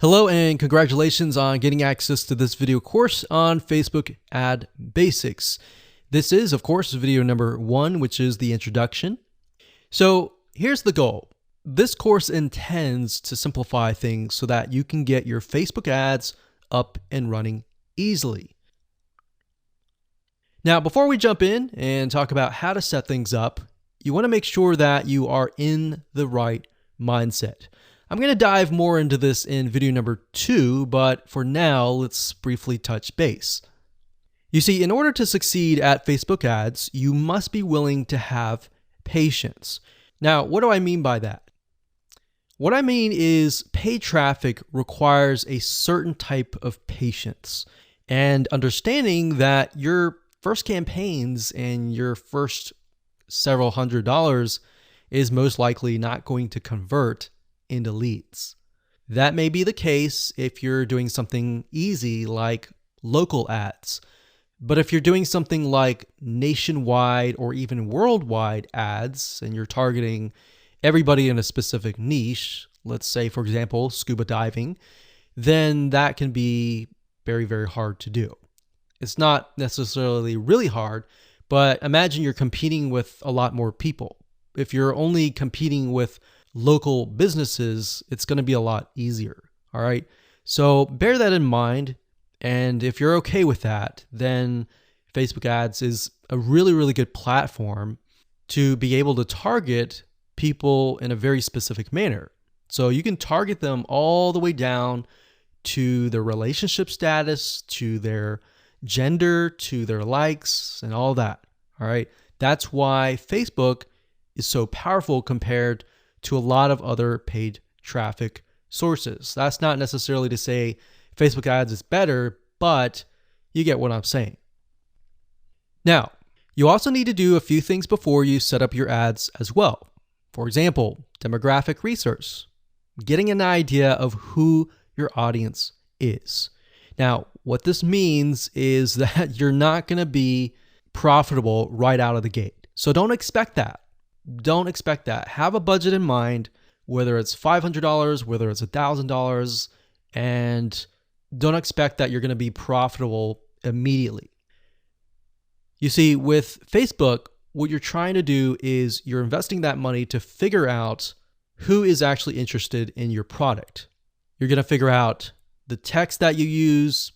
Hello and congratulations on getting access to this video course on Facebook Ad Basics. This is, of course, video number 1, which is the introduction. So here's the goal. This course intends to simplify things so that you can get your Facebook ads up and running easily. Now, before we jump in and talk about how to set things up, you want to make sure that you are in the right mindset. I'm going to dive more into this in video number 2, but for now, let's briefly touch base. You see, in order to succeed at Facebook ads, you must be willing to have patience. Now, what do I mean by that? What I mean is paid traffic requires a certain type of patience and understanding that your first campaigns and your first several $100s is most likely not going to convert into leads. That may be the case if you're doing something easy like local ads. But if you're doing something like nationwide or even worldwide ads and you're targeting everybody in a specific niche, let's say, for example, scuba diving, then that can be very, very hard to do. It's not necessarily really hard, but imagine you're competing with a lot more people. If you're only competing with local businesses, it's going to be a lot easier. All right. So bear that in mind. And if you're okay with that, then Facebook ads is a really, really good platform to be able to target people in a very specific manner. So you can target them all the way down to their relationship status, to their gender, to their likes, and all that. All right. That's why Facebook is so powerful compared to a lot of other paid traffic sources. That's not necessarily to say Facebook ads is better, but you get what I'm saying. Now, you also need to do a few things before you set up your ads as well. For example, demographic research, getting an idea of who your audience is. Now, what this means is that you're not going to be profitable right out of the gate. So don't expect that. Don't expect that. Have a budget in mind, whether it's $500, whether it's $1,000, and don't expect that you're going to be profitable immediately. You see, with Facebook, what you're trying to do is you're investing that money to figure out who is actually interested in your product. You're going to figure out the text that you use,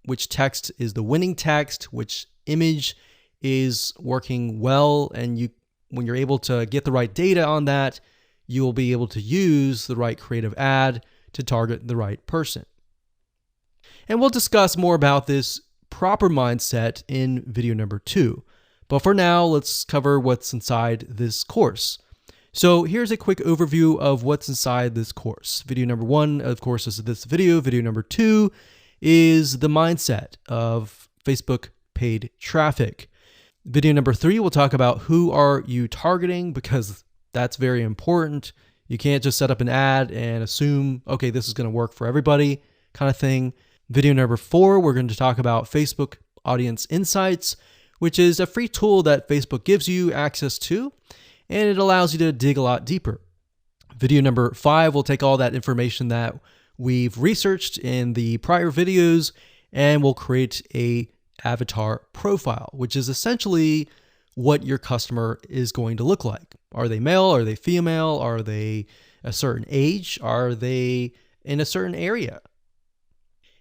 which text is the winning text, which image is working well, and when you're able to get the right data on that, you will be able to use the right creative ad to target the right person. And we'll discuss more about this proper mindset in video number 2. But for now, let's cover what's inside this course. So here's a quick overview of what's inside this course. Video number 1, of course, is this video. Video number 2 is the mindset of Facebook paid traffic. Video number 3, we'll talk about who are you targeting, because that's very important. You can't just set up an ad and assume, okay, this is going to work for everybody kind of thing. Video number 4, we're going to talk about Facebook Audience Insights, which is a free tool that Facebook gives you access to, and it allows you to dig a lot deeper. Video number 5, we'll take all that information that we've researched in the prior videos, and we'll create a avatar profile, which is essentially what your customer is going to look like. Are they male? Are they female? Are they a certain age? Are they in a certain area?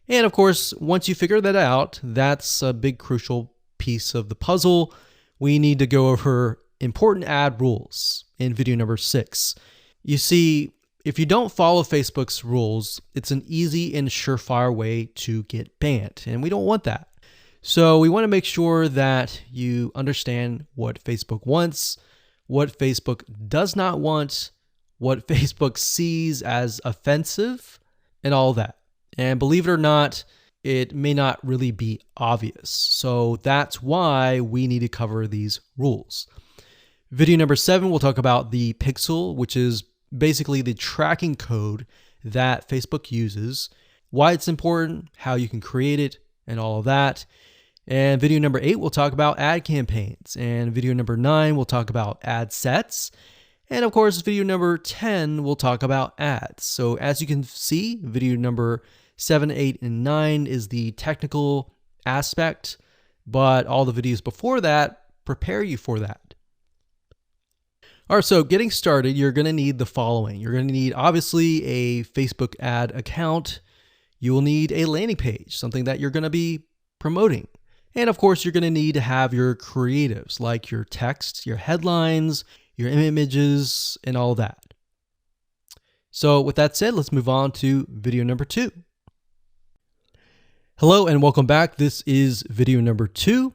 And of course, once you figure that out, that's a big crucial piece of the puzzle. We need to go over important ad rules in video number 6. You see, if you don't follow Facebook's rules, it's an easy and surefire way to get banned, and we don't want that. So we want to make sure that you understand what Facebook wants, what Facebook does not want, what Facebook sees as offensive, and all that. And believe it or not, it may not really be obvious. So that's why we need to cover these rules. Video number 7, we'll talk about the pixel, which is basically the tracking code that Facebook uses, why it's important, how you can create it, and all of that. And video number 8, we'll talk about ad campaigns. And video number 9, we'll talk about ad sets. And of course, video number 10 will talk about ads. So as you can see, video number 7, 8, and 9 is the technical aspect, but all the videos before that prepare you for that. All right, so getting started, you're going to need the following. You're going to need, obviously, a Facebook ad account. You will need a landing page, something that you're going to be promoting. And of course, you're going to need to have your creatives, like your text, your headlines, your images, and all that. So with that said, let's move on to video number 2. Hello and welcome back. This is video number 2,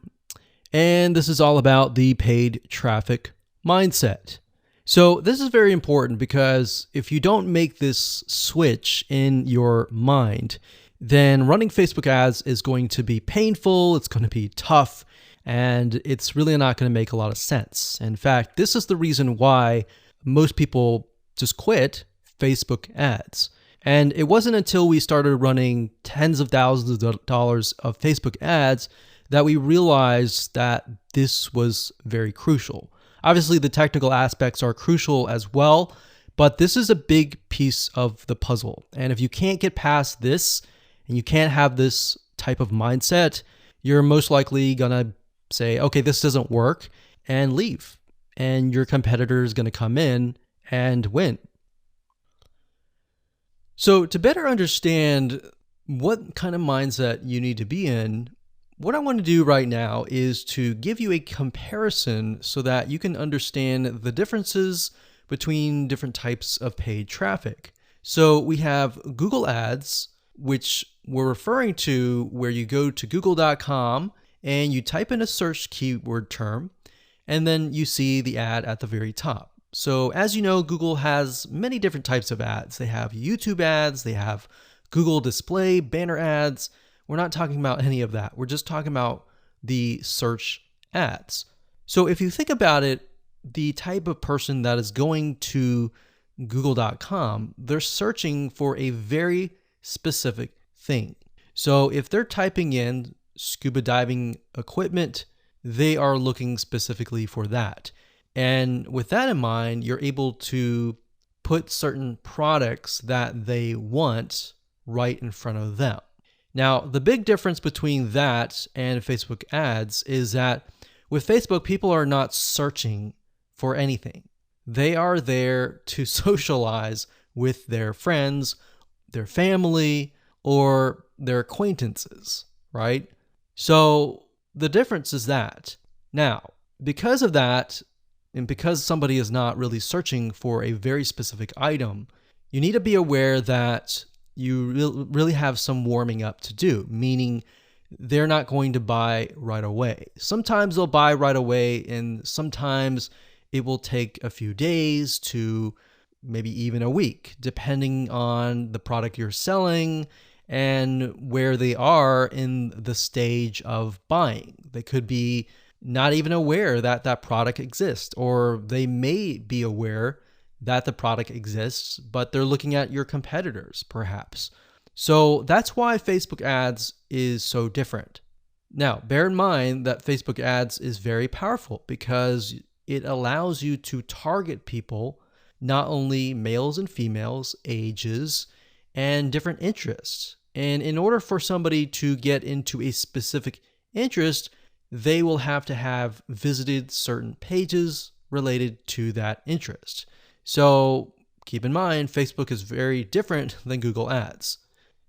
and this is all about the paid traffic mindset. So this is very important because if you don't make this switch in your mind, then running Facebook ads is going to be painful, it's going to be tough, and it's really not going to make a lot of sense. In fact, this is the reason why most people just quit Facebook ads. And it wasn't until we started running tens of thousands of dollars of Facebook ads that we realized that this was very crucial. Obviously, the technical aspects are crucial as well, but this is a big piece of the puzzle. And if you can't get past this and you can't have this type of mindset, you're most likely going to say, okay, this doesn't work, and leave. And your competitor is going to come in and win. So to better understand what kind of mindset you need to be in, what I want to do right now is to give you a comparison so that you can understand the differences between different types of paid traffic. So we have Google Ads, which we're referring to where you go to google.com and you type in a search keyword term, and then you see the ad at the very top. So as you know, Google has many different types of ads. They have YouTube ads, they have Google display, banner ads. We're not talking about any of that. We're just talking about the search ads. So if you think about it, the type of person that is going to google.com, they're searching for a very specific thing. So if they're typing in scuba diving equipment, they are looking specifically for that. And with that in mind, you're able to put certain products that they want right in front of them. Now, the big difference between that and Facebook ads is that with Facebook, people are not searching for anything. They are there to socialize with their friends, their family, or their acquaintances, right? So the difference is that. Now, because of that, and because somebody is not really searching for a very specific item, you need to be aware that you really have some warming up to do, meaning they're not going to buy right away. Sometimes they'll buy right away, and sometimes it will take a few days to maybe even a week, depending on the product you're selling and where they are in the stage of buying. They could be not even aware that that product exists, or they may be aware that the product exists, but they're looking at your competitors, perhaps. So that's why Facebook ads is so different. Now, bear in mind that Facebook ads is very powerful because it allows you to target people, not only males and females, ages, and different interests. And in order for somebody to get into a specific interest, they will have to have visited certain pages related to that interest. So keep in mind, Facebook is very different than Google Ads.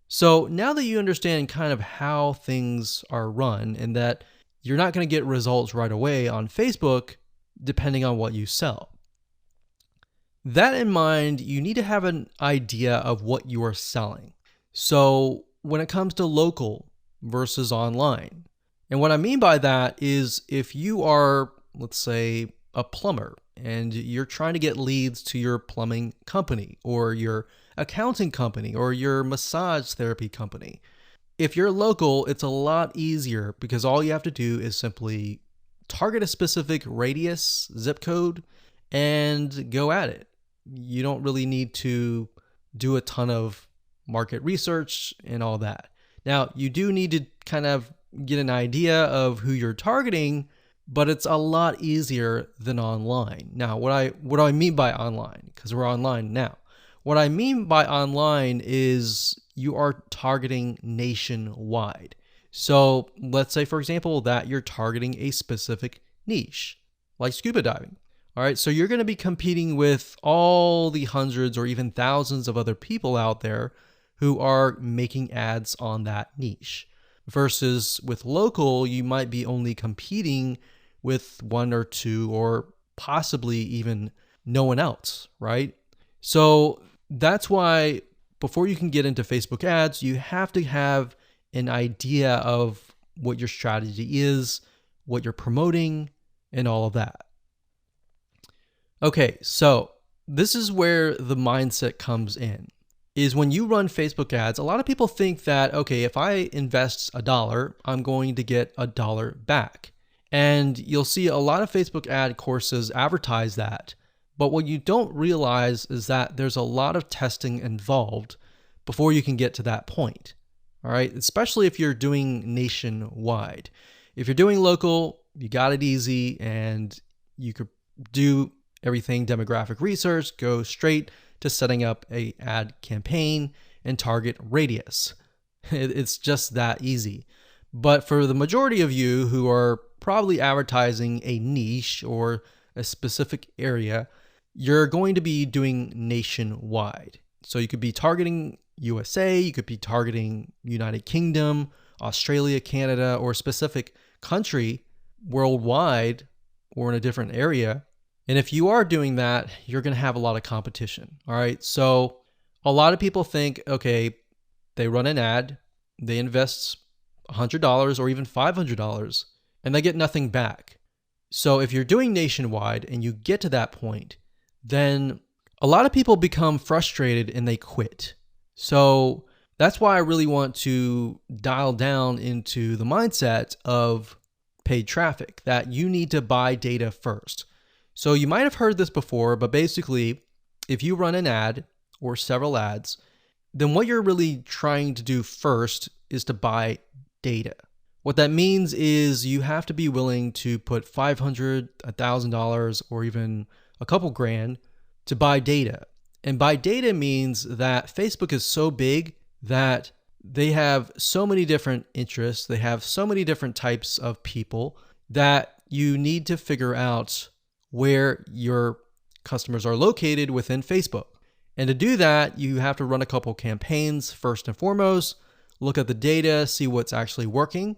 So now that you understand kind of how things are run and that you're not going to get results right away on Facebook, depending on what you sell. That in mind, you need to have an idea of what you are selling. So when it comes to local versus online, and what I mean by that is if you are, let's say, a plumber and you're trying to get leads to your plumbing company or your accounting company or your massage therapy company. If you're local, it's a lot easier because all you have to do is simply target a specific radius, zip code, and go at it. You don't really need to do a ton of market research and all that. Now, you do need to kind of get an idea of who you're targeting but it's a lot easier than online. Now, what do I mean by online? Because we're online now. What I mean by online is you are targeting nationwide. So let's say, for example, that you're targeting a specific niche, like scuba diving. All right, so you're going to be competing with all the hundreds or even thousands of other people out there who are making ads on that niche. Versus with local, you might be only competing with one or two or possibly even no one else, right? So that's why before you can get into Facebook ads, you have to have an idea of what your strategy is, what you're promoting, and all of that. Okay, so this is where the mindset comes in. Is when you run Facebook ads, a lot of people think that, okay, if I invest $1, I'm going to get $1 back. And you'll see a lot of Facebook ad courses advertise that. But what you don't realize is that there's a lot of testing involved before you can get to that point. All right, especially if you're doing nationwide. If you're doing local, you got it easy and you could do everything demographic research, go straight to setting up a ad campaign and target radius. It's just that easy. But for the majority of you who are probably advertising a niche or a specific area, you're going to be doing nationwide. So you could be targeting USA, you could be targeting United Kingdom, Australia, Canada, or a specific country worldwide or in a different area. And if you are doing that, you're going to have a lot of competition. All right. So a lot of people think, okay, they run an ad, they invest $100 or even $500 and they get nothing back. So if you're doing nationwide and you get to that point, then a lot of people become frustrated and they quit. So that's why I really want to dial down into the mindset of paid traffic, that you need to buy data first. So you might have heard this before, but basically, if you run an ad or several ads, then what you're really trying to do first is to buy data. What that means is you have to be willing to put $500, $1,000, or even a couple grand to buy data. And buy data means that Facebook is so big that they have so many different interests, they have so many different types of people that you need to figure out where your customers are located within Facebook. And to do that, you have to run a couple campaigns first and foremost, look at the data, see what's actually working,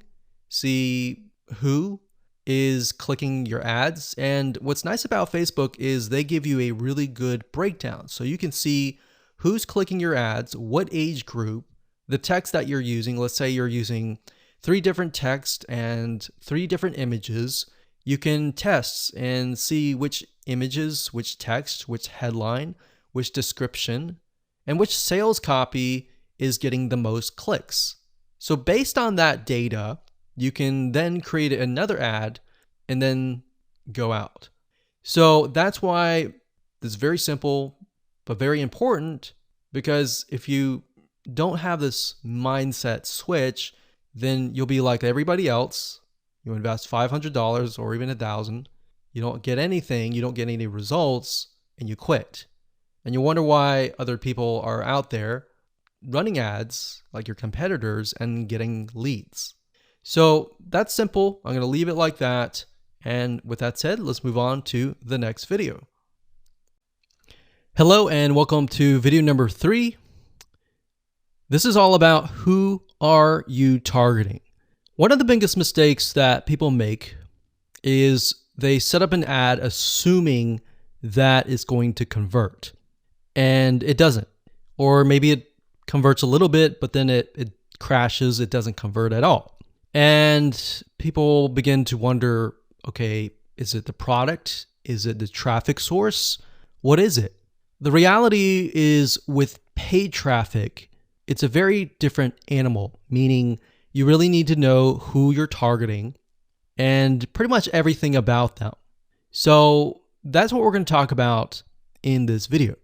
see who is clicking your ads. And what's nice about Facebook is they give you a really good breakdown. So you can see who's clicking your ads, what age group, the text that you're using. Let's say you're using 3 different text and 3 different images. You can test and see which images, which text, which headline, which description, and which sales copy is getting the most clicks. So based on that data, you can then create another ad and then go out. So that's why it's very simple, but very important, because if you don't have this mindset switch, then you'll be like everybody else. You invest $500 or even $1,000. You don't get anything. You don't get any results and you quit. And you wonder why other people are out there running ads like your competitors and getting leads. So that's simple. I'm going to leave it like that. And with that said, let's move on to the next video. Hello and welcome to video number 3. This is all about who are you targeting. One of the biggest mistakes that people make is they set up an ad assuming that it's going to convert, and it doesn't. Or maybe it converts a little bit, but then it crashes, it doesn't convert at all. And people begin to wonder, okay, is it the product? Is it the traffic source? What is it? The reality is with paid traffic, it's a very different animal, meaning you really need to know who you're targeting and pretty much everything about them. So that's what we're going to talk about in this video.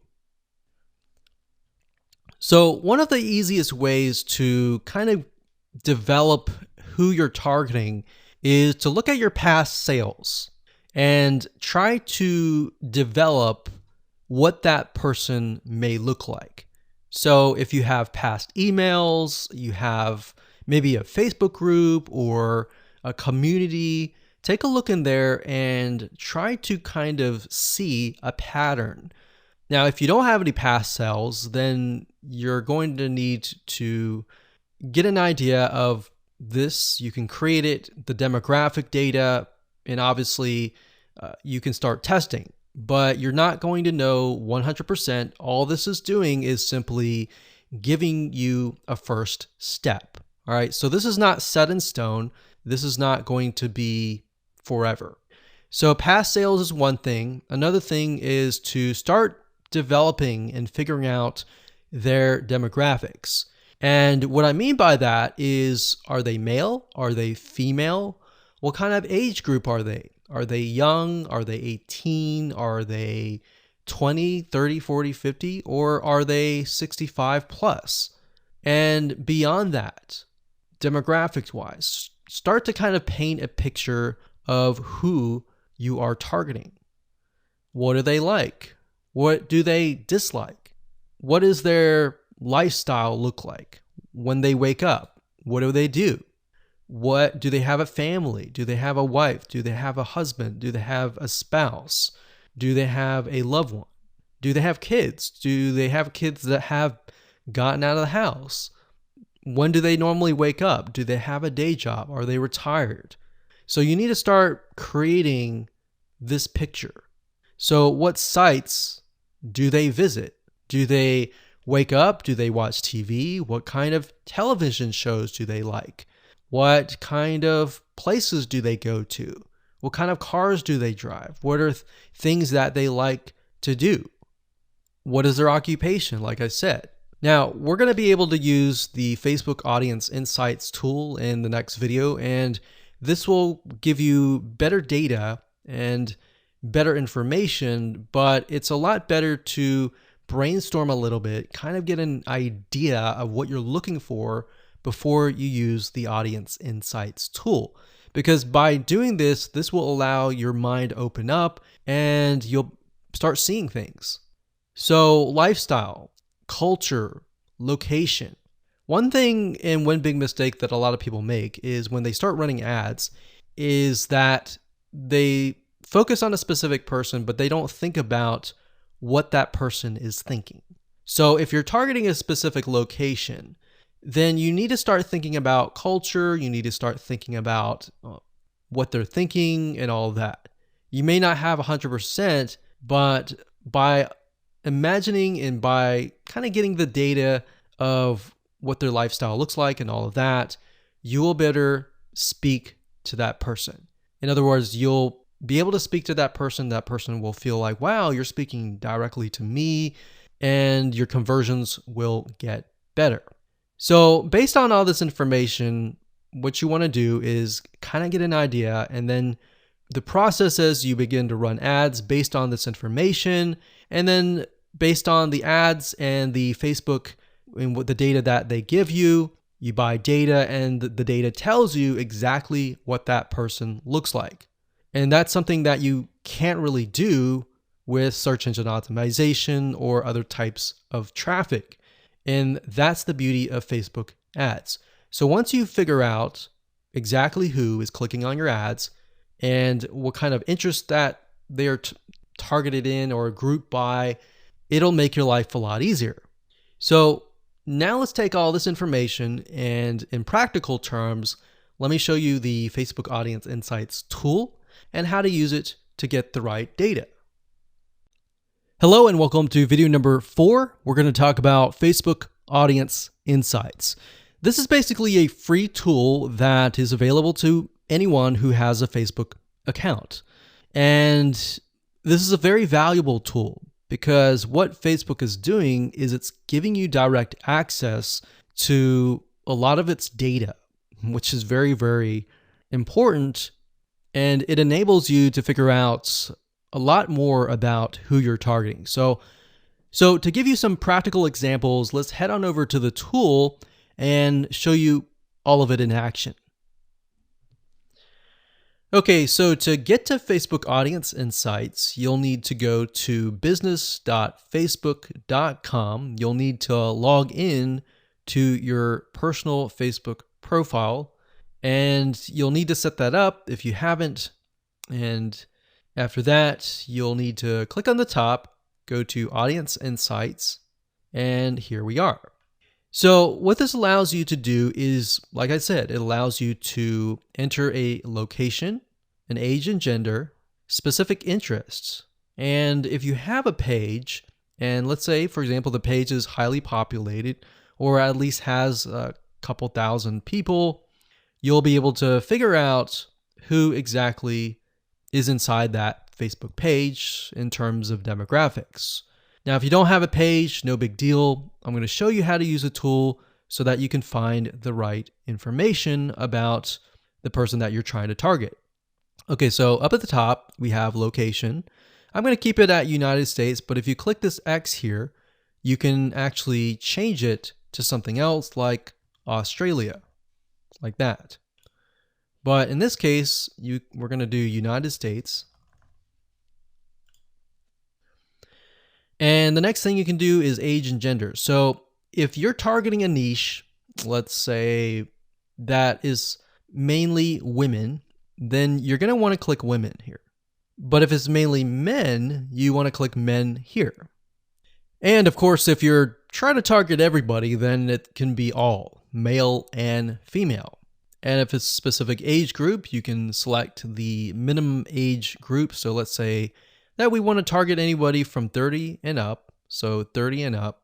So one of the easiest ways to kind of develop who you're targeting is to look at your past sales and try to develop what that person may look like. So if you have past emails, you have maybe a Facebook group or a community, take a look in there and try to kind of see a pattern. Now, if you don't have any past sales, then you're going to need to get an idea of this. You can create it, the demographic data, and obviously you can start testing, but you're not going to know 100%. All this is doing is simply giving you a first step. All right. So this is not set in stone. This is not going to be forever. So past sales is one thing. Another thing is to start developing and figuring out their demographics. And what I mean by that is, are they male? Are they female? What kind of age group are they? Are they young? Are they 18? Are they 20, 30, 40, 50? Or are they 65 plus? And beyond that, demographics wise, start to kind of paint a picture of who you are targeting. What do they like? What do they dislike? What does their lifestyle look like when they wake up? What do they do? What do they have a family? Do they have a wife? Do they have a husband? Do they have a spouse? Do they have a loved one? Do they have kids? Do they have kids that have gotten out of the house? When do they normally wake up? Do they have a day job? Are they retired? So you need to start creating this picture. So what sites do they visit? Do they wake up? Do they watch TV? What kind of television shows do they like? What kind of places do they go to? What kind of cars do they drive? What are things that they like to do? What is their occupation, like I said? Now, we're going to be able to use the Facebook Audience Insights tool in the next video, and this will give you better data and better information, but it's a lot better to brainstorm a little bit, kind of get an idea of what you're looking for before you use the Audience Insights tool. Because by doing this, this will allow your mind to open up and you'll start seeing things. So lifestyle, culture, location. One thing and one big mistake that a lot of people make is when they start running ads is that they focus on a specific person, but they don't think about what that person is thinking. So if you're targeting a specific location, then you need to start thinking about culture. You need to start thinking about what they're thinking and all of that. You may not have 100%, but by imagining and by kind of getting the data of what their lifestyle looks like and all of that, you will better speak to that person. In other words, you'll be able to speak to that person. That person will feel like, wow, you're speaking directly to me, and your conversions will get better. So based on all this information, what you want to do is kind of get an idea, and then the process is you begin to run ads based on this information, and then based on the ads and the Facebook and what the data that they give you, you buy data, and the data tells you exactly what that person looks like. And that's something that you can't really do with search engine optimization or other types of traffic. And that's the beauty of Facebook ads. So once you figure out exactly who is clicking on your ads and what kind of interest that they're targeted in or grouped by, it'll make your life a lot easier. So now let's take all this information and in practical terms, let me show you the Facebook Audience Insights tool and how to use it to get the right data. Hello and welcome to video number 4. We're going to talk about Facebook Audience Insights. This is basically a free tool that is available to anyone who has a Facebook account. And this is a very valuable tool because what Facebook is doing is it's giving you direct access to a lot of its data, which is very, very important. And it enables you to figure out a lot more about who you're targeting. So to give you some practical examples, let's head on over to the tool and show you all of it in action. Okay, so to get to Facebook Audience Insights, you'll need to go to business.facebook.com. You'll need to log in to your personal Facebook profile, and you'll need to set that up if you haven't. And after that, you'll need to click on the top, go to Audience Insights, and here we are. So what this allows you to do is, like I said, it allows you to enter a location, an age and gender, specific interests. And if you have a page, and let's say, for example, the page is highly populated or at least has a couple thousand people, you'll be able to figure out who exactly is inside that Facebook page in terms of demographics. Now, if you don't have a page, no big deal. I'm going to show you how to use a tool so that you can find the right information about the person that you're trying to target. Okay, so up at the top, we have location. I'm going to keep it at United States, but if you click this X here, you can actually change it to something else like Australia, like that. But in this case, we're going to do United States. And the next thing you can do is age and gender. So if you're targeting a niche, let's say that is mainly women, then you're going to want to click women here. But if it's mainly men, you want to click men here. And of course, if you're trying to target everybody, then it can be all, male and female. And if it's a specific age group, you can select the minimum age group. So let's say that we want to target anybody from 30 and up. So 30 and up.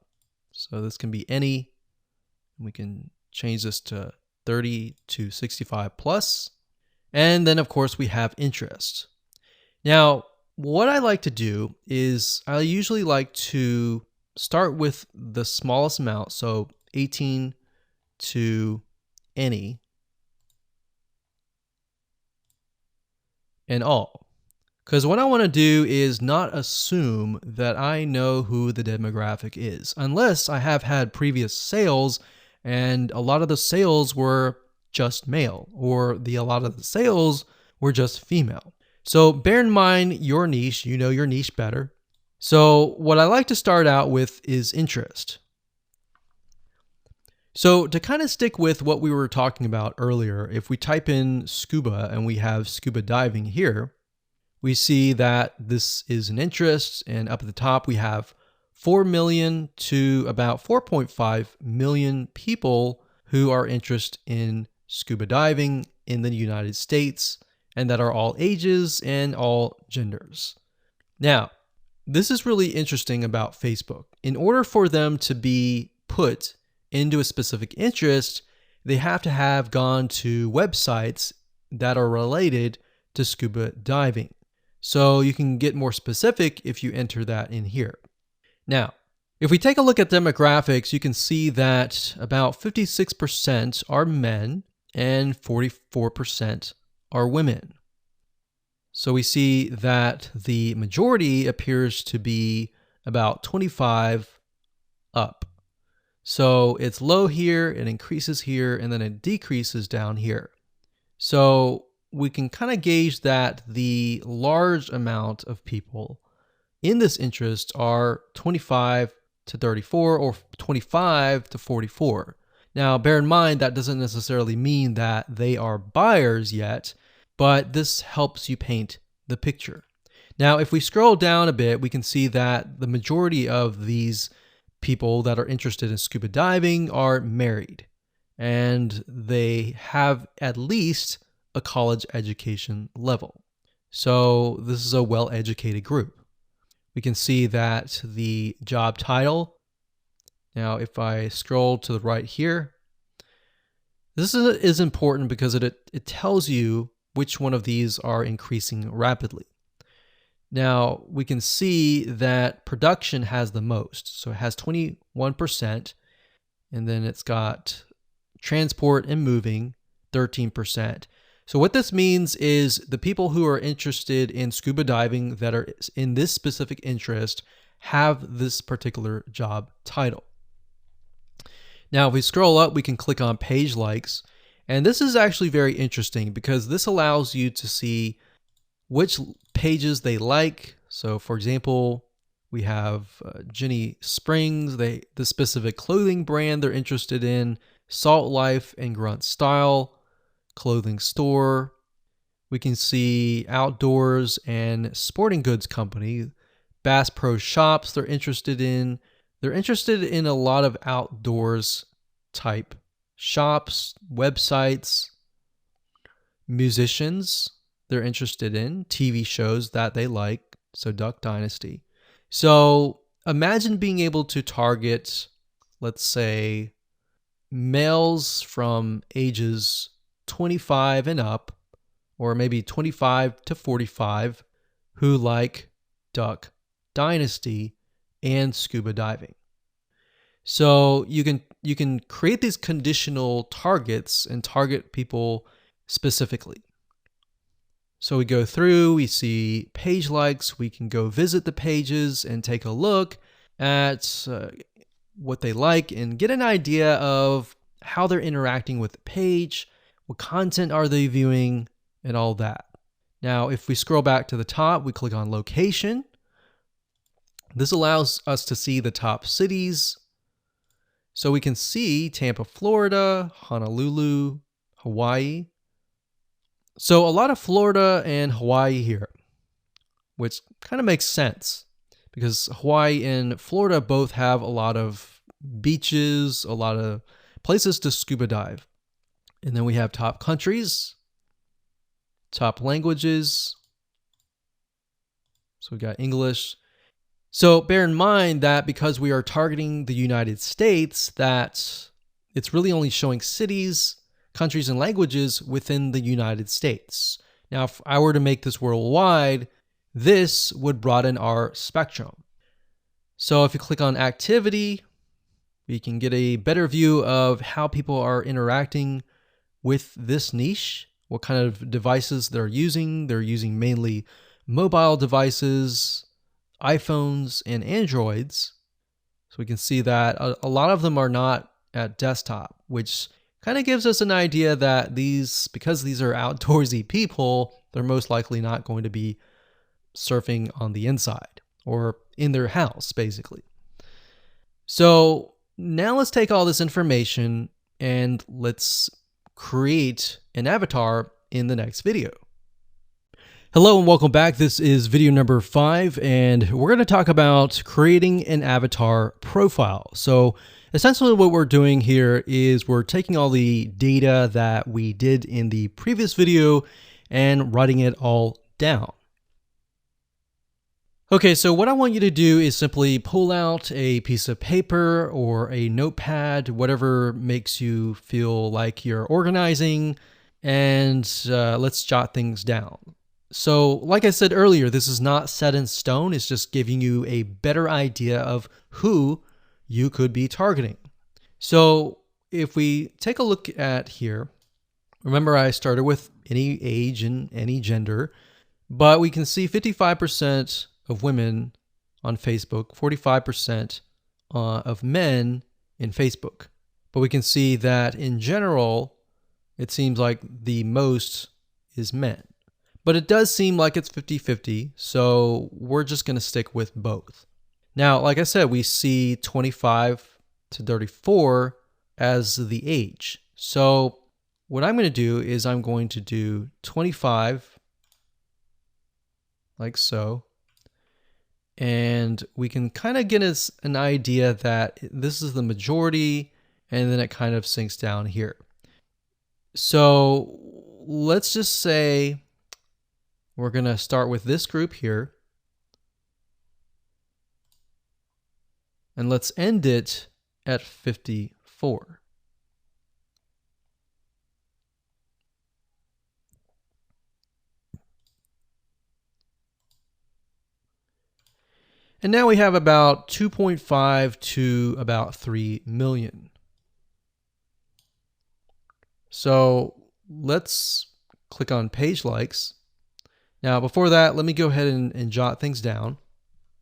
So this can be any. We can change this to 30 to 65 plus. And then of course we have interest. Now, what I like to do is I usually like to start with the smallest amount. So 18 to any and all. Because what I want to do is not assume that I know who the demographic is, unless I have had previous sales and a lot of the sales were just male, or a lot of the sales were just female. So bear in mind your niche, you know your niche better. So what I like to start out with is interest. So to kind of stick with what we were talking about earlier, if we type in scuba and we have scuba diving here, we see that this is an interest, and up at the top we have 4 million to about 4.5 million people who are interested in scuba diving in the United States, and that are all ages and all genders. Now, this is really interesting about Facebook. In order for them to be put into a specific interest, they have to have gone to websites that are related to scuba diving. So you can get more specific if you enter that in here. Now, if we take a look at demographics, you can see that about 56% are men and 44% are women. So we see that the majority appears to be about 25 up. So it's low here, it increases here, and then it decreases down here. So we can kind of gauge that the large amount of people in this interest are 25 to 34 or 25 to 44. Now, bear in mind that doesn't necessarily mean that they are buyers yet, but this helps you paint the picture. Now, if we scroll down a bit, we can see that the majority of these people that are interested in scuba diving are married, and they have at least a college education level. So this is a well-educated group. We can see that the job title, now if I scroll to the right here, this is important because it tells you which one of these are increasing rapidly. Now we can see that production has the most. So it has 21%, and then it's got transport and moving 13%. So what this means is the people who are interested in scuba diving that are in this specific interest have this particular job title. Now, if we scroll up, we can click on page likes, And this is actually very interesting because this allows you to see which pages they like. So for example, we have Jenny Springs, the specific clothing brand they're interested in, Salt Life and Grunt Style, clothing store. We can see outdoors and sporting goods company, Bass Pro Shops they're interested in. They're interested in a lot of outdoors type shops, websites, musicians they're interested in, TV shows that they like, so Duck Dynasty. So imagine being able to target, let's say, males from ages 25 and up, or maybe 25 to 45, who like Duck Dynasty and scuba diving. So you can create these conditional targets and target people specifically. So we go through, we see page likes, we can go visit the pages and take a look at what they like and get an idea of how they're interacting with the page, what content are they viewing, and all that. Now, if we scroll back to the top, we click on location. This allows us to see the top cities. So we can see Tampa, Florida, Honolulu, Hawaii. So a lot of Florida and Hawaii here, which kind of makes sense because Hawaii and Florida both have a lot of beaches, a lot of places to scuba dive. And then we have top countries, top languages. So we got English. So bear in mind that because we are targeting the United States, that it's really only showing cities, countries, and languages within the United States. Now, if I were to make this worldwide, this would broaden our spectrum. So if you click on activity, we can get a better view of how people are interacting with this niche, what kind of devices they're using. They're using mainly mobile devices, iPhones, and Androids. So we can see that a lot of them are not at desktop, which kind of gives us an idea that because these are outdoorsy people, they're most likely not going to be surfing on the inside or in their house, basically. So now let's take all this information and let's create an avatar in the next video. Hello and welcome back. This is video number 5, and we're going to talk about creating an avatar profile. So essentially what we're doing here is we're taking all the data that we did in the previous video and writing it all down. Okay, so what I want you to do is simply pull out a piece of paper or a notepad, whatever makes you feel like you're organizing, and let's jot things down. So like I said earlier, this is not set in stone. It's just giving you a better idea of who you could be targeting. So if we take a look at here, remember I started with any age and any gender, but we can see 55% of women on Facebook, 45% of men in Facebook. But we can see that in general, it seems like the most is men. But it does seem like it's 50-50, so we're just going to stick with both. Now, like I said, we see 25 to 34 as the age. So what I'm going to do is I'm going to do 25, like so. And we can kind of get us an idea that this is the majority, and then it kind of sinks down here. So let's just say we're going to start with this group here. And let's end it at 54. And now we have about 2.5 to about 3 million. So let's click on page likes. Now before that, let me go ahead and jot things down.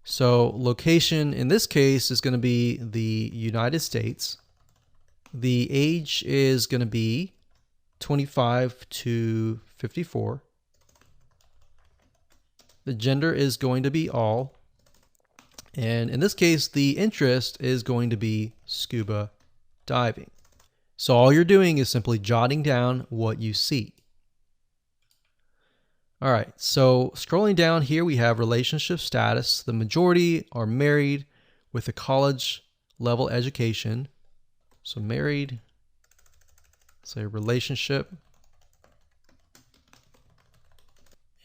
So location in this case is going to be the United States. The age is going to be 25 to 54. The gender is going to be all. And in this case, the interest is going to be scuba diving. So all you're doing is simply jotting down what you see. All right, so scrolling down here, we have relationship status. The majority are married with a college level education. So married, say relationship,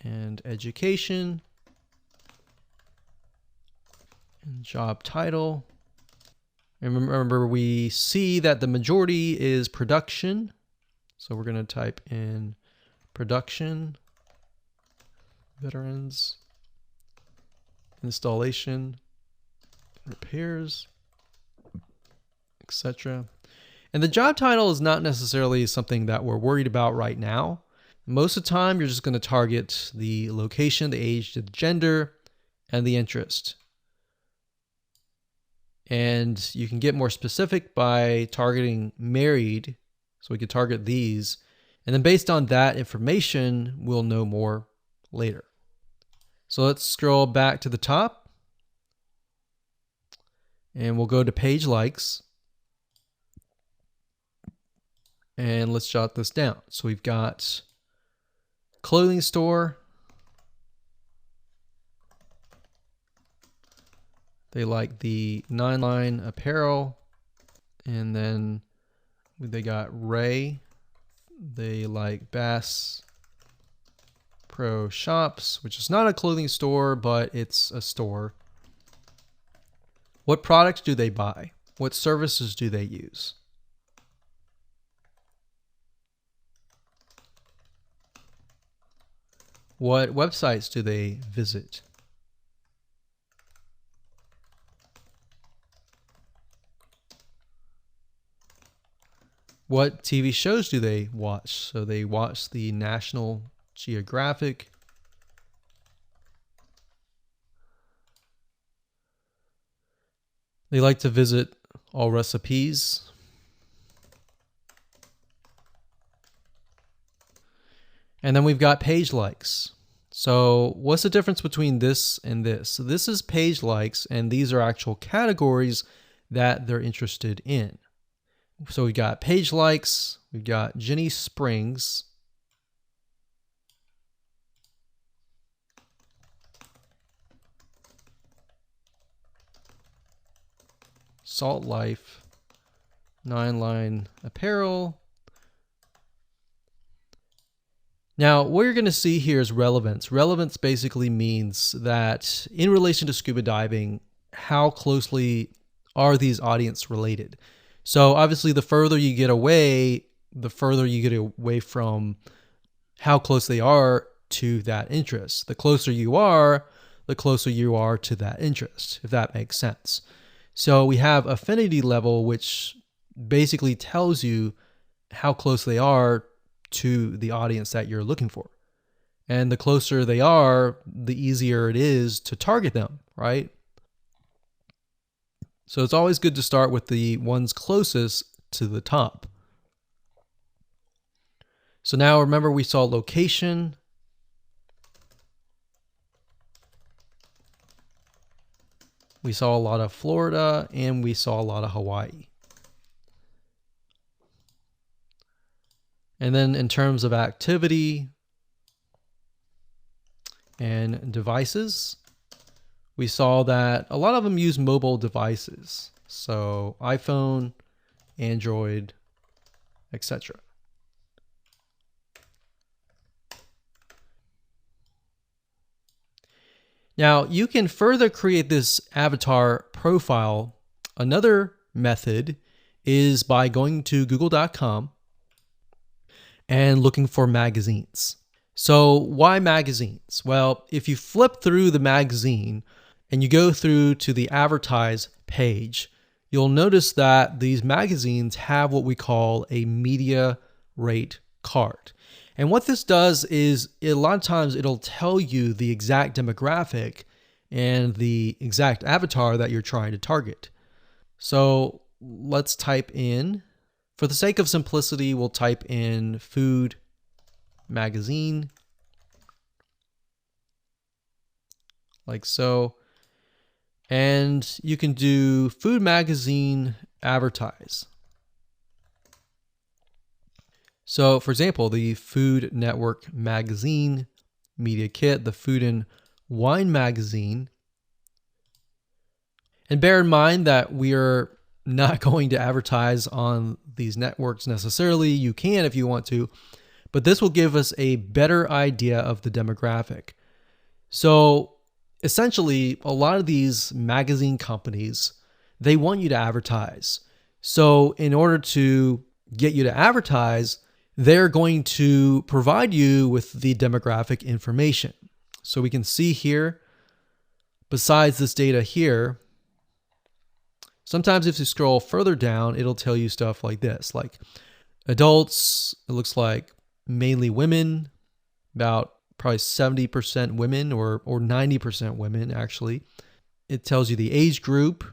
and education, and job title. And remember, we see that the majority is production. So we're going to type in production, veterans, installation, repairs, etc. And the job title is not necessarily something that we're worried about right now. Most of the time, you're just going to target the location, the age, the gender, and the interest. And you can get more specific by targeting married. So we could target these. And then based on that information, we'll know more later. So let's scroll back to the top. And we'll go to page likes. And let's jot this down. So we've got clothing store. They like the 9-line apparel. And then they got Ray. They like Bass Pro Shops, which is not a clothing store, but it's a store. What products do they buy? What services do they use? What websites do they visit? What TV shows do they watch? So they watch the National Geographic. They like to visit All Recipes. And then we've got page likes. So what's the difference between this and this? So this is page likes, and these are actual categories that they're interested in. So we got page likes, we've got Jenny Springs, Salt Life, 9-line apparel. Now, what you're going to see here is relevance. Relevance basically means that in relation to scuba diving, how closely are these audience related? So obviously, the further you get away, from how close they are to that interest. The closer you are to that interest, if that makes sense. So we have affinity level, which basically tells you how close they are to the audience that you're looking for. And the closer they are, the easier it is to target them, right? So it's always good to start with the ones closest to the top. So now remember, we saw location. We saw a lot of Florida, and we saw a lot of Hawaii. And then in terms of activity and devices, we saw that a lot of them use mobile devices. So iPhone, Android, etc. Now, you can further create this avatar profile. Another method is by going to google.com and looking for magazines. So why magazines? Well, if you flip through the magazine and you go through to the advertise page, you'll notice that these magazines have what we call a media rate card. And what this does is a lot of times it'll tell you the exact demographic and the exact avatar that you're trying to target. So let's type in, For the sake of simplicity, we'll type in food magazine, like so. And you can do food magazine advertise. So for example, the Food Network magazine media kit, the Food and Wine magazine. And bear in mind that we are not going to advertise on these networks necessarily. You can if you want to, but this will give us a better idea of the demographic. So essentially, a lot of these magazine companies, they want you to advertise. So in order to get you to advertise, they're going to provide you with the demographic information. So we can see here, besides this data here, sometimes if you scroll further down, it'll tell you stuff like this, like adults, it looks like mainly women, about probably 70% women or 90% women actually. It tells you the age group.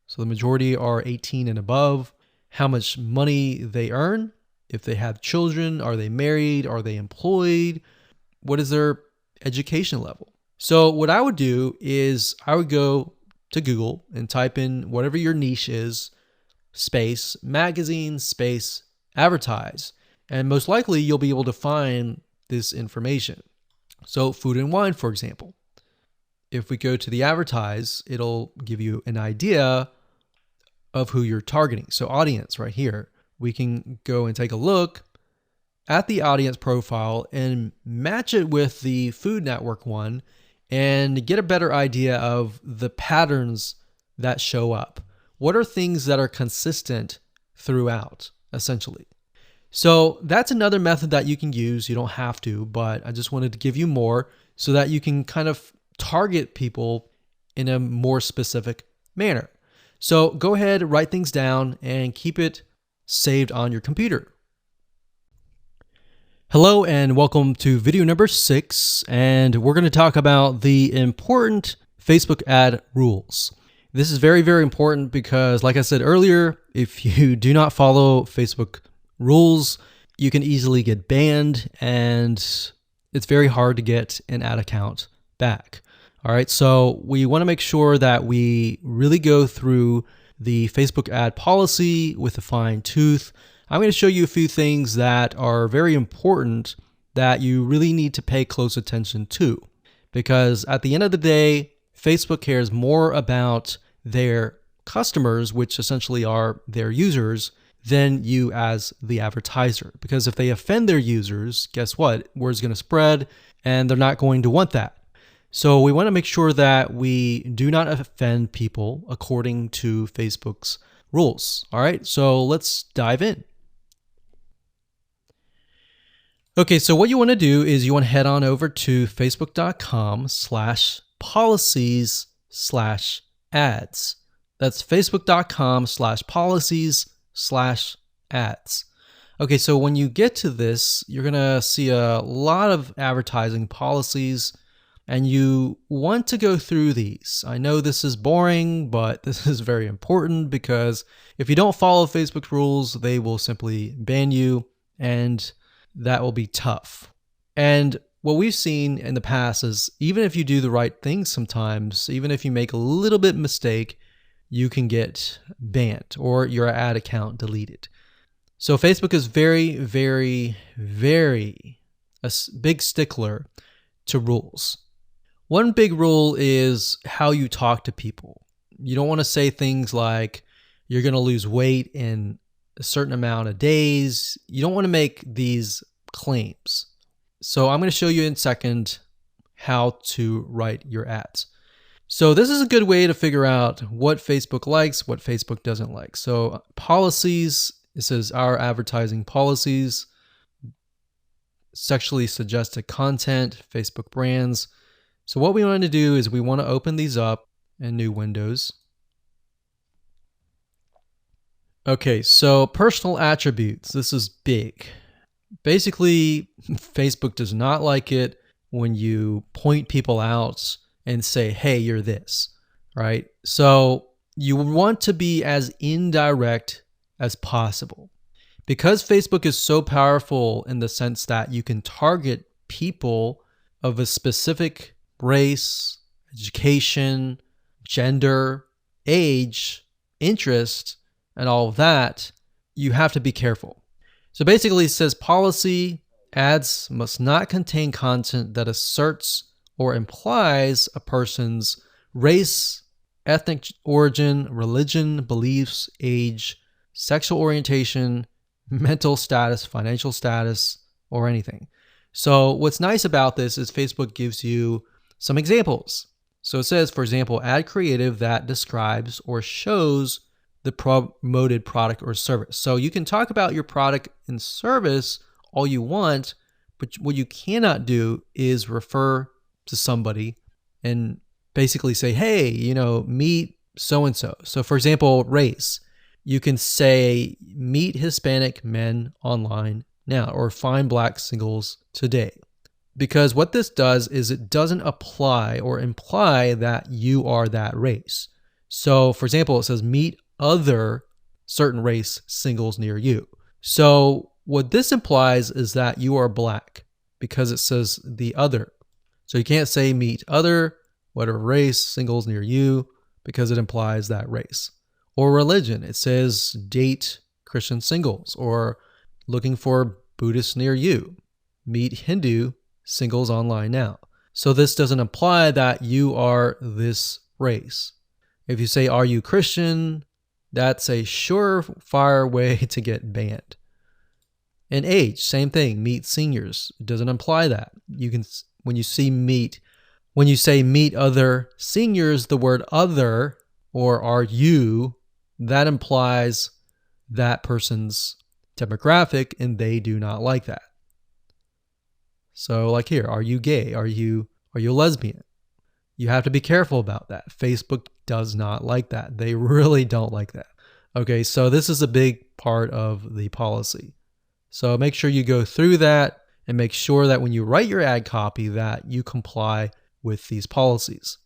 So the majority are 18 and above, how much money they earn, if they have children, are they married, are they employed, what is their education level. So what I would do is I would go to Google and type in whatever your niche is, space, magazine, space, advertise. And most likely you'll be able to find this information. So food and wine, for example. If we go to the advertise, it'll give you an idea of who you're targeting. So audience right here, we can go and take a look at the audience profile and match it with the Food Network one and get a better idea of the patterns that show up. What are things that are consistent throughout, essentially? So that's another method that you can use. You don't have to, but I just wanted to give you more so that you can kind of target people in a more specific manner. So go ahead, write things down and keep it saved on your computer. Hello and welcome to video number 6, and we're going to talk about the important Facebook ad rules. This is very, very important because, like I said earlier, if you do not follow Facebook rules, you can easily get banned and it's very hard to get an ad account back. All right, so we want to make sure that we really go through the Facebook ad policy with a fine tooth. I'm going to show you a few things that are very important that you really need to pay close attention to, because at the end of the day, Facebook cares more about their customers, which essentially are their users, than you as the advertiser. Because if they offend their users, guess what? Word's going to spread and they're not going to want that. So we want to make sure that we do not offend people according to Facebook's rules. All right, so let's dive in. Okay, so what you want to do is you want to head on over to facebook.com/policies/ads. That's facebook.com/policies/ads. Okay, so when you get to this, you're going to see a lot of advertising policies, and you want to go through these. I know this is boring, but this is very important because if you don't follow Facebook's rules, they will simply ban you, and that will be tough. And what we've seen in the past is even if you do the right thing sometimes, even if you make a little bit mistake, you can get banned or your ad account deleted. So Facebook is very, very, very a big stickler to rules. One big rule is how you talk to people. You don't want to say things like you're going to lose weight in a certain amount of days. You don't want to make these claims. So I'm going to show you in a second how to write your ads. So this is a good way to figure out what Facebook likes, what Facebook doesn't like. So policies, it says our advertising policies, sexually suggested content, Facebook brands. So what we want to do is we want to open these up in new windows. Okay, so personal attributes. This is big. Basically, Facebook does not like it when you point people out and say, hey, you're this, right? So you want to be as indirect as possible. Because Facebook is so powerful in the sense that you can target people of a specific race, education, gender, age, interest, and all of that, you have to be careful. So basically it says policy, ads must not contain content that asserts or implies a person's race, ethnic origin, religion, beliefs, age, sexual orientation, mental status, financial status, or anything. So what's nice about this is Facebook gives you some examples. So it says, for example, add creative that describes or shows the promoted product or service. So you can talk about your product and service all you want, but what you cannot do is refer to somebody and basically say, hey, meet so-and-so. So for example, race. You can say, meet Hispanic men online now, or find black singles today. Because what this does is it doesn't apply or imply that you are that race. So for example, it says meet other certain race singles near you. So what this implies is that you are black because it says the other. So you can't say meet other whatever race singles near you because it implies that race. Or religion, it says date Christian singles, or looking for Buddhists near you. Meet Hindu singles online now. So this doesn't imply that you are this race. If you say, are you Christian? That's a surefire way to get banned. And age, same thing, meet seniors. It doesn't imply that. You can, when you say meet other seniors, the word other or are you, that implies that person's demographic and they do not like that. So like here, are you gay? Are you a lesbian? You have to be careful about that. Facebook does not like that. They really don't like that. Okay, so this is a big part of the policy. So make sure you go through that and make sure that when you write your ad copy that you comply with these policies.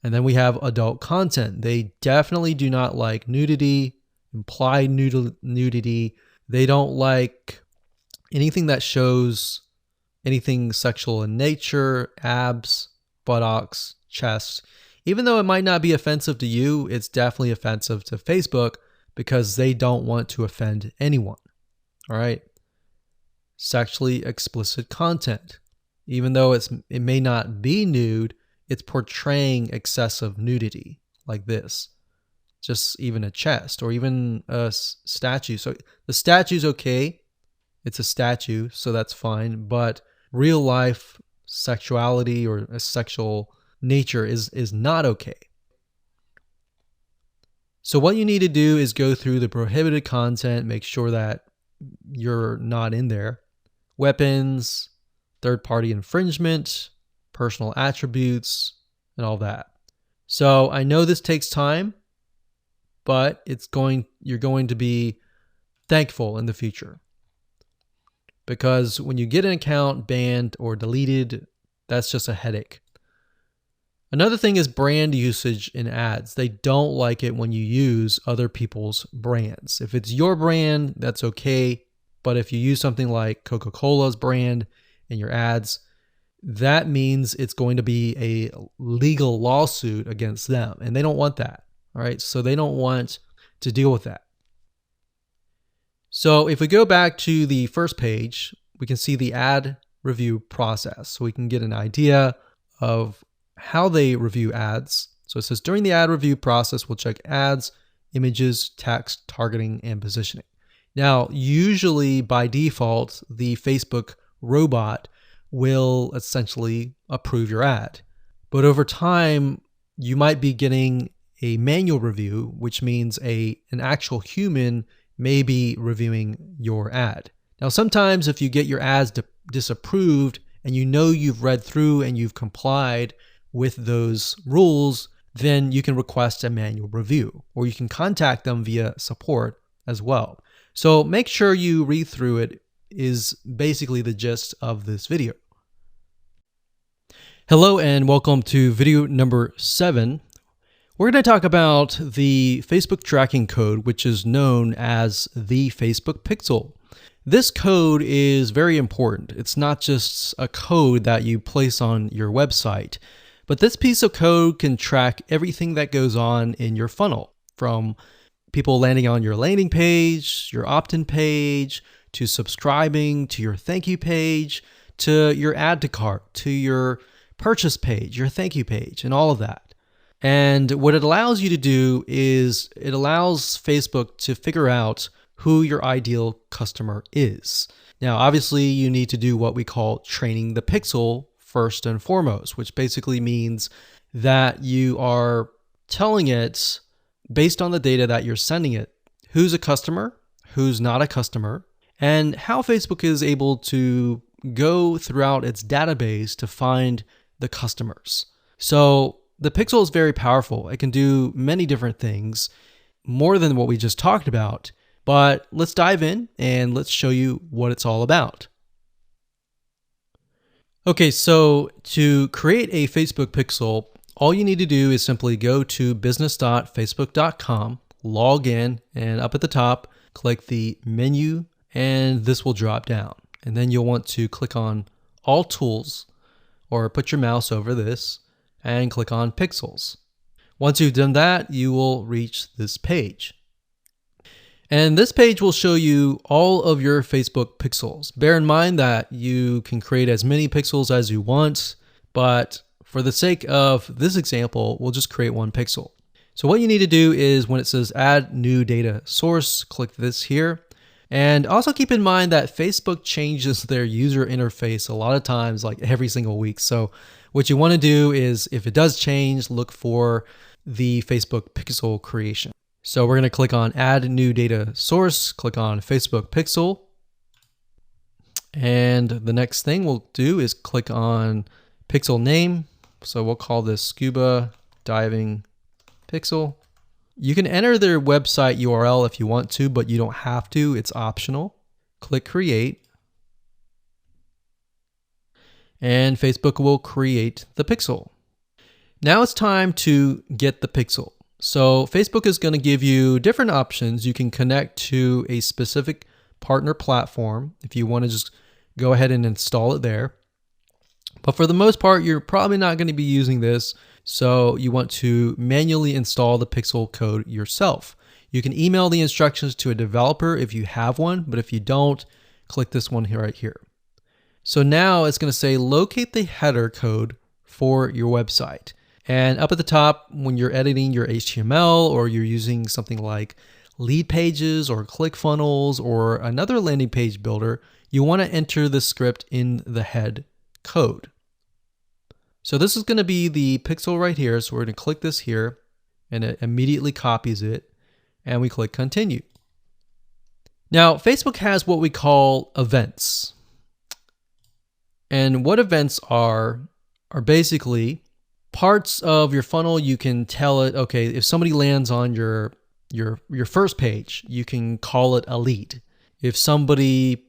And then we have adult content. They definitely do not like nudity, implied nudity. They don't like anything that shows anything sexual in nature, abs, buttocks, chest. Even though it might not be offensive to you, it's definitely offensive to Facebook because they don't want to offend anyone. All right. Sexually explicit content. Even though it may not be nude, it's portraying excessive nudity like this. Just even a chest or even a statue. So the statue's okay. It's a statue, so that's fine. But real life sexuality or a sexual nature is not okay. So what you need to do is go through the prohibited content, make sure that you're not in there. Weapons, third-party infringement, personal attributes, and all that. So I know this takes time, but you're going to be thankful in the future. Because when you get an account banned or deleted, that's just a headache. Another thing is brand usage in ads. They don't like it when you use other people's brands. If it's your brand, that's okay. But if you use something like Coca-Cola's brand in your ads, that means it's going to be a legal lawsuit against them. And they don't want that. All right. So they don't want to deal with that. So if we go back to the first page, we can see the ad review process. So we can get an idea of how they review ads. So it says during the ad review process, we'll check ads, images, text, targeting, and positioning. Now, usually by default, the Facebook robot will essentially approve your ad. But over time, you might be getting a manual review, which means an actual human may be reviewing your ad. Now, sometimes if you get your ads disapproved and you know you've read through and you've complied with those rules, then you can request a manual review, or you can contact them via support as well. So make sure you read through it is basically the gist of this video. Hello and welcome to video number 7. We're going to talk about the Facebook tracking code, which is known as the Facebook pixel. This code is very important. It's not just a code that you place on your website, but this piece of code can track everything that goes on in your funnel, from people landing on your landing page, your opt-in page, to subscribing, to your thank you page, to your add to cart, to your purchase page, your thank you page, and all of that. And what it allows you to do is it allows Facebook to figure out who your ideal customer is. Now, obviously, you need to do what we call training the pixel first and foremost, which basically means that you are telling it, based on the data that you're sending it, who's a customer, who's not a customer, and how Facebook is able to go throughout its database to find the customers. So the pixel is very powerful. It can do many different things, more than what we just talked about. But let's dive in and let's show you what it's all about. Okay, so to create a Facebook pixel, all you need to do is simply go to business.facebook.com, log in, and up at the top, click the menu, and this will drop down. And then you'll want to click on All Tools, or put your mouse over this, and click on Pixels. Once you've done that, you will reach this page. And this page will show you all of your Facebook pixels. Bear in mind that you can create as many pixels as you want, but for the sake of this example, we'll just create one pixel. So what you need to do is when it says add new data source, click this here. And also keep in mind that Facebook changes their user interface a lot of times, like every single week. So what you want to do is, if it does change, look for the Facebook pixel creation. So we're going to click on add new data source, click on Facebook pixel. And the next thing we'll do is click on pixel name. So we'll call this scuba diving pixel. You can enter their website URL if you want to, but you don't have to. It's optional. Click create. And Facebook will create the pixel. Now it's time to get the pixel. So Facebook is going to give you different options. You can connect to a specific partner platform if you want to just go ahead and install it there. But for the most part, you're probably not going to be using this. So you want to manually install the pixel code yourself. You can email the instructions to a developer if you have one, but if you don't, click this one here right here. So now it's going to say locate the header code for your website. And up at the top, when you're editing your HTML or you're using something like lead pages or ClickFunnels or another landing page builder, you want to enter the script in the head code. So this is going to be the pixel right here. So we're going to click this here and it immediately copies it and we click continue. Now, Facebook has what we call events. And what events are basically parts of your funnel. You can tell it, okay, if somebody lands on your first page, you can call it a lead. If somebody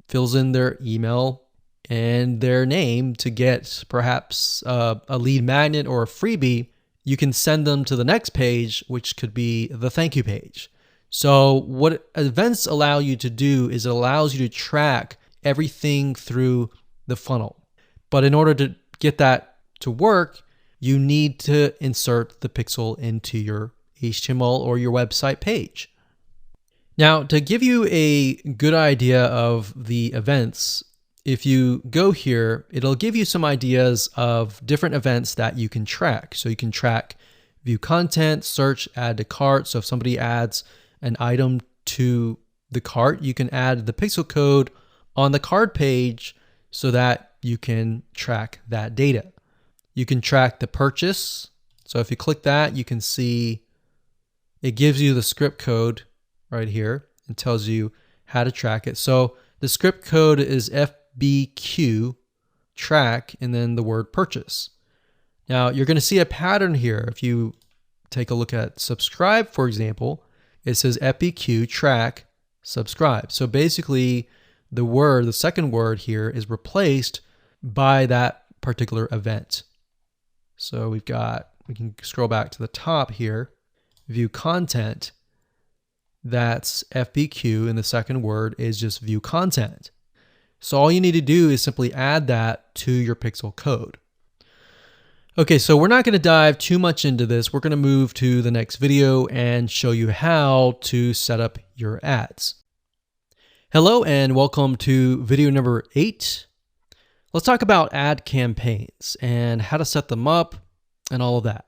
fills in their email and their name to get perhaps a lead magnet or a freebie, you can send them to the next page, which could be the thank you page. So what events allow you to do is it allows you to track everything through the funnel. But in order to get that to work, you need to insert the pixel into your HTML or your website page. Now, to give you a good idea of the events, if you go here, it'll give you some ideas of different events that you can track. So you can track view content, search, add to cart. So if somebody adds an item to the cart, you can add the pixel code on the cart page so that you can track that data. You can track the purchase. So if you click that, you can see it gives you the script code right here and tells you how to track it. So the script code is FBQ track and then the word purchase. Now you're going to see a pattern here. If you take a look at subscribe, for example, it says FBQ track subscribe. So basically the second word here is replaced by that particular event. So we've got we can scroll back to the top here, view content. That's FBQ, and the second word is just view content. So all you need to do is simply add that to your pixel code. Okay, so we're not going to dive too much into this. We're going to move to the next video and show you how to set up your ads. Hello and welcome to video number 8. Let's talk about ad campaigns and how to set them up and all of that.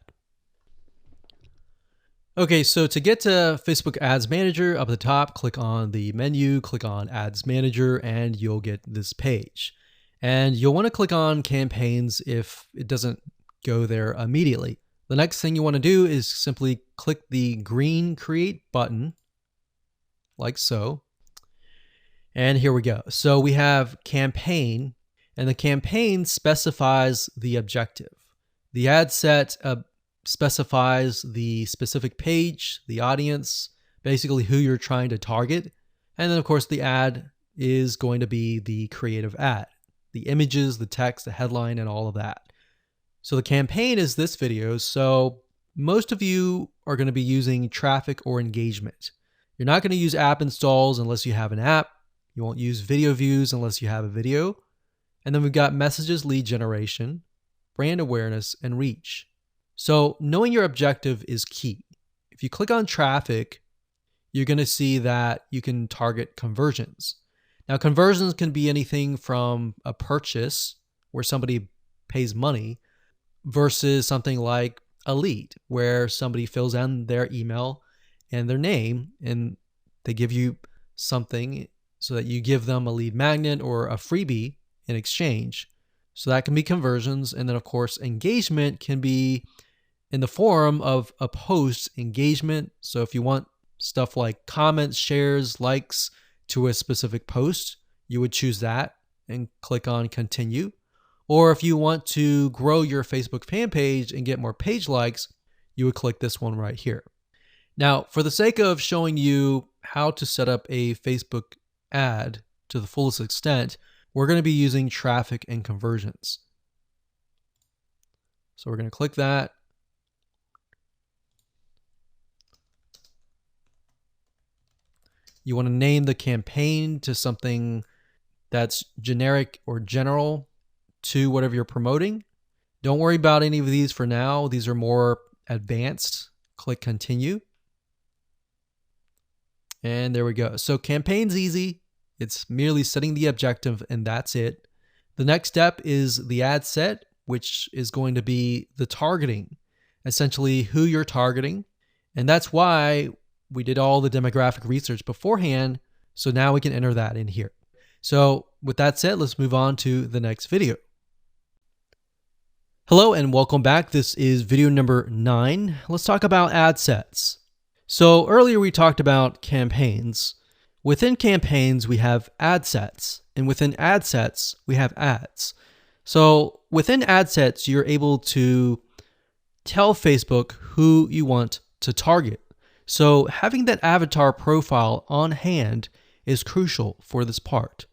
Okay, so to get to Facebook Ads Manager, up at the top, click on the menu, click on Ads Manager, and you'll get this page. And you'll want to click on campaigns if it doesn't go there immediately. The next thing you want to do is simply click the green Create button, like so. And here we go. So we have campaign, and the campaign specifies the objective. The ad set specifies the specific page, the audience, basically who you're trying to target. And then of course the ad is going to be the creative ad, the images, the text, the headline, and all of that. So the campaign is this video. So most of you are going to be using traffic or engagement. You're not going to use app installs unless you have an app. You won't use video views unless you have a video. And then we've got messages, lead generation, brand awareness, and reach. So knowing your objective is key. If you click on traffic, you're going to see that you can target conversions. Now, conversions can be anything from a purchase where somebody pays money versus something like a lead where somebody fills in their email and their name and they give you something so that you give them a lead magnet or a freebie in exchange. So that can be conversions. And then of course, engagement can be in the form of a post engagement. So if you want stuff like comments, shares, likes to a specific post, you would choose that and click on continue. Or if you want to grow your Facebook fan page and get more page likes, you would click this one right here. Now, for the sake of showing you how to set up a Facebook ad to the fullest extent, we're going to be using traffic and conversions. So we're going to click that. You want to name the campaign to something that's generic or general to whatever you're promoting. Don't worry about any of these for now. These are more advanced. Click continue. And there we go. So campaign's easy. It's merely setting the objective and that's it. The next step is the ad set, which is going to be the targeting, essentially who you're targeting. And that's why we did all the demographic research beforehand. So now we can enter that in here. So with that said, let's move on to the next video. Hello and welcome back. This is video number 9. Let's talk about ad sets. So earlier we talked about campaigns. Within campaigns, we have ad sets, and within ad sets, we have ads. So within ad sets, you're able to tell Facebook who you want to target. So having that avatar profile on hand is crucial for this part.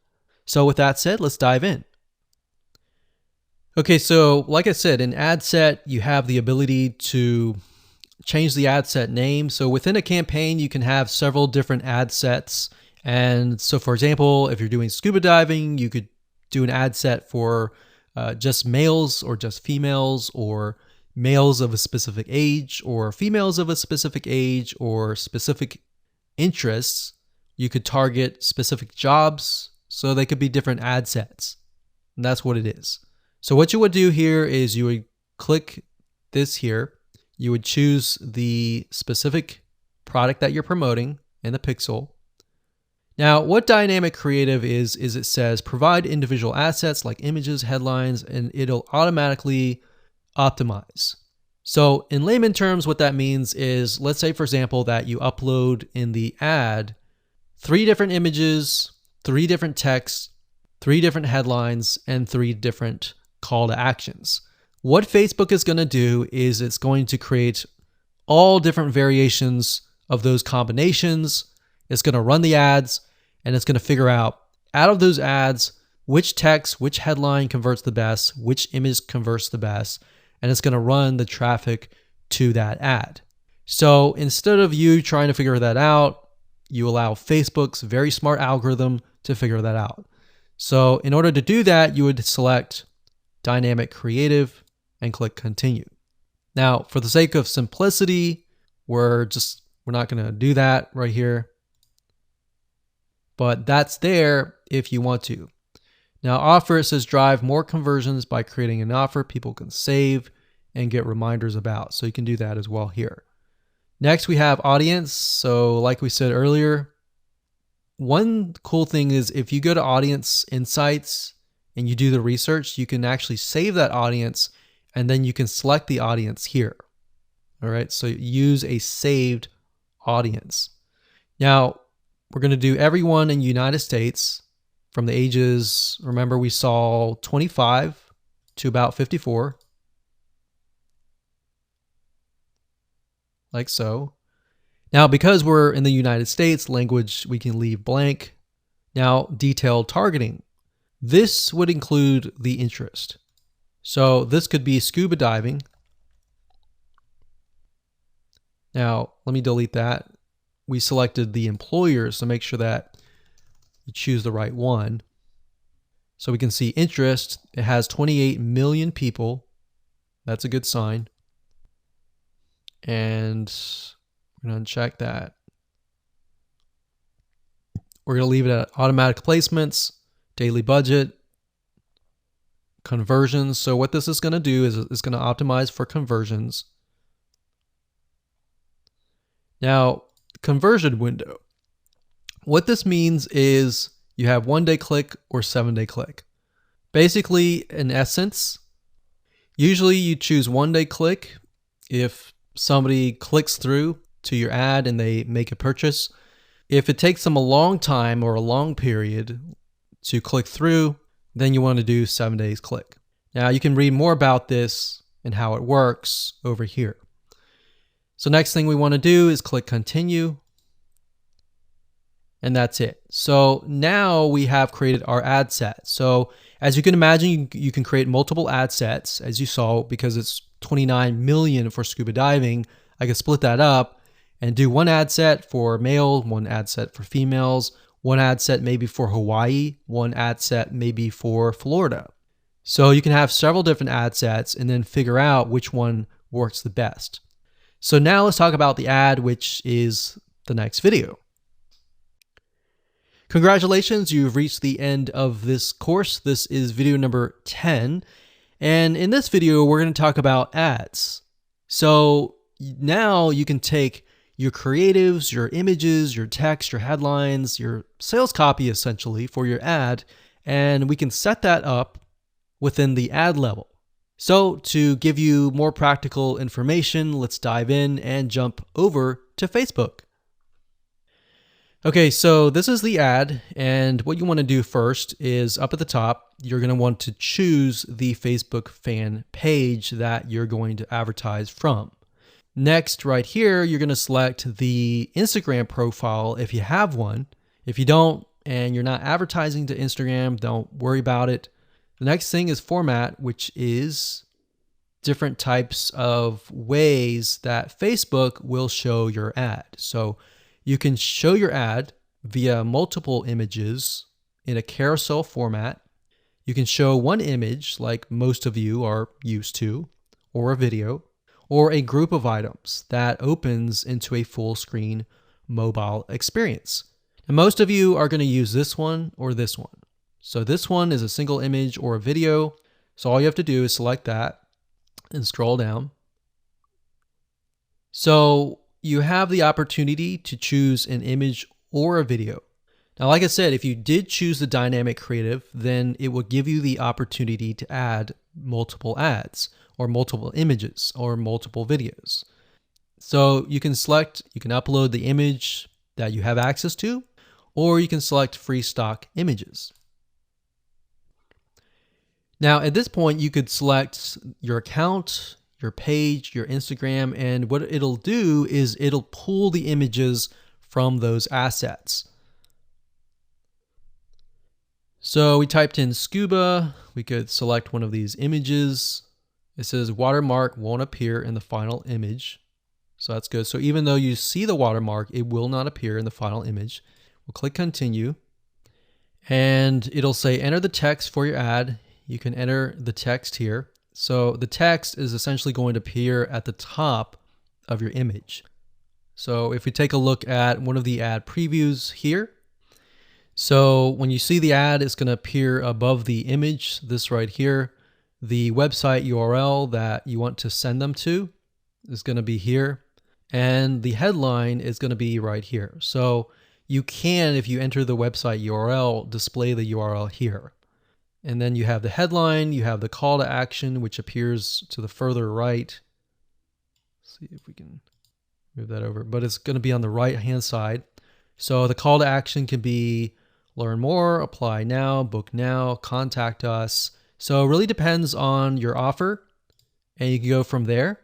So with that said, let's dive in. Okay, so like I said, in ad set, you have the ability to change the ad set name. So within a campaign, you can have several different ad sets. And so for example, if you're doing scuba diving, you could do an ad set for just males or just females, or males of a specific age or females of a specific age or specific interests. You could target specific jobs. So they could be different ad sets. And that's what it is. So what you would do here is you would click this here. You would choose the specific product that you're promoting in the pixel. Now, what dynamic creative is it says provide individual assets like images, headlines, and it'll automatically optimize. So in layman terms, what that means is, let's say, for example, that you upload in the ad 3 different images, 3 different texts, 3 different headlines, and 3 different call to actions. What Facebook is going to do is it's going to create all different variations of those combinations. It's going to run the ads, and it's going to figure out of those ads, which text, which headline converts the best, which image converts the best. and it's going to run the traffic to that ad. So instead of you trying to figure that out, you allow Facebook's very smart algorithm to figure that out. So in order to do that, you would select Dynamic Creative and click Continue. Now, for the sake of simplicity, we're not going to do that right here, but that's there if you want to. Now, offer, it says drive more conversions by creating an offer people can save and get reminders about. So you can do that as well here. Next, we have audience. So like we said earlier, one cool thing is if you go to Audience Insights and you do the research, you can actually save that audience and then you can select the audience here. All right, so use a saved audience. Now, we're going to do everyone in the United States from the ages, remember we saw 25 to about 54, like so. Now, because we're in the United States, language we can leave blank. Now, detailed targeting. This would include the interest. So this could be scuba diving. Now, let me delete that. We selected the employer, so make sure that you choose the right one. So we can see interest. It has 28 million people. That's a good sign. And we're going to uncheck that. We're going to leave it at automatic placements, daily budget, conversions. So what this is going to do is it's going to optimize for conversions. Now, conversion window. What this means is you have 1-day click or 7-day click. Basically, in essence, usually you choose 1-day click if somebody clicks through to your ad and they make a purchase. If it takes them a long time or a long period to click through, then you want to do 7 days click. Now you can read more about this and how it works over here. So next thing we want to do is click continue. And that's it. So now we have created our ad set. So as you can imagine, you can create multiple ad sets, as you saw, because it's 29 million for scuba diving. I can split that up and do one ad set for male, one ad set for females, one ad set maybe for Hawaii, one ad set maybe for Florida. So you can have several different ad sets and then figure out which one works the best. So now let's talk about the ad, which is the next video. Congratulations, you've reached the end of this course. This is video number 10. And in this video, we're going to talk about ads. So now you can take your creatives, your images, your text, your headlines, your sales copy essentially for your ad, and we can set that up within the ad level. So to give you more practical information, let's dive in and jump over to Facebook. Okay, so this is the ad, and what you want to do first is up at the top, you're going to want to choose the Facebook fan page that you're going to advertise from. Next, right here, you're going to select the Instagram profile if you have one. If you don't, and you're not advertising to Instagram, don't worry about it. The next thing is format, which is different types of ways that Facebook will show your ad. So you can show your ad via multiple images in a carousel format. You can show one image like most of you are used to, or a video, or a group of items that opens into a full screen mobile experience. And most of you are going to use this one or this one. So this one is a single image or a video. So all you have to do is select that and scroll down. So you have the opportunity to choose an image or a video. Now, like I said, if you did choose the dynamic creative, then it will give you the opportunity to add multiple ads or multiple images or multiple videos. So you can select, you can upload the image that you have access to, or you can select free stock images. Now, at this point, you could select your account, your page, your Instagram, and what it'll do is it'll pull the images from those assets. So we typed in scuba, we could select one of these images, It says watermark won't appear in the final image. So that's good. So even though you see the watermark, it will not appear in the final image. We'll click continue and it'll say enter the text for your ad. You can enter the text here. So the text is essentially going to appear at the top of your image. So if we take a look at one of the ad previews here, so when you see the ad, it's going to appear above the image, this right here. The website URL that you want to send them to is going to be here. And the headline is going to be right here. So you can, if you enter the website URL, display the URL here. And then you have the headline, you have the call to action, which appears to the further right. Let's see if we can move that over, but it's going to be on the right-hand side. So the call to action can be learn more, apply now, book now, contact us. So it really depends on your offer, and you can go from there.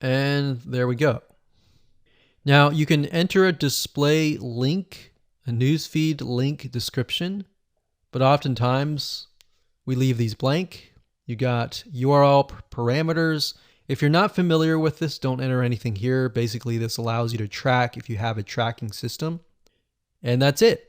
And there we go. Now you can enter a display link, a newsfeed link description, but oftentimes we leave these blank. You got URL parameters. If you're not familiar with this, don't enter anything here. Basically, this allows you to track if you have a tracking system. And that's it.